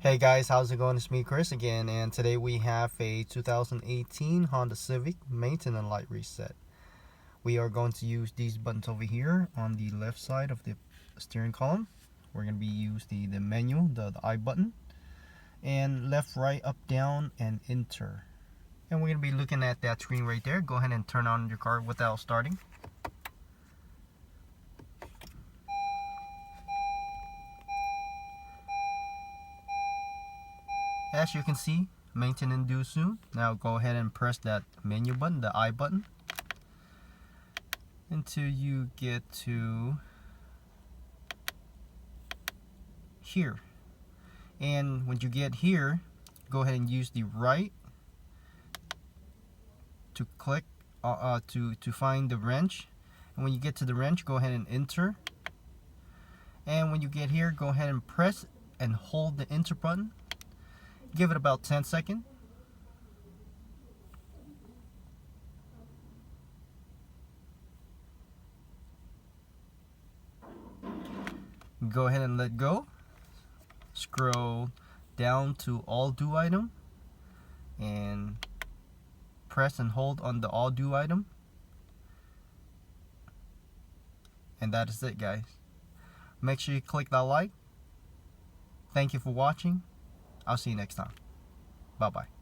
Hey guys, how's it going? It's me, Chris, again, and today we have a 2018 Honda Civic maintenance light reset. We are going to use these buttons over here on the left side of the steering column. We're going to use the menu, the I button, and left, right, up, down, and enter. And we're going to be looking at that screen right there. Go ahead and turn on your car without starting. As you can see, maintenance due soon. Now go ahead and press that menu button, the I button, until you get to here. And when you get here, go ahead and use the right to click to find the wrench. And when you get to the wrench, go ahead and enter. And when you get here, go ahead and press and hold the enter button. Give it about 10 seconds. Go ahead and let go. Scroll down to all due item and press and hold on the all due item. And that is it, guys. Make sure you click that like. Thank you for watching. I'll see you next time. Bye bye.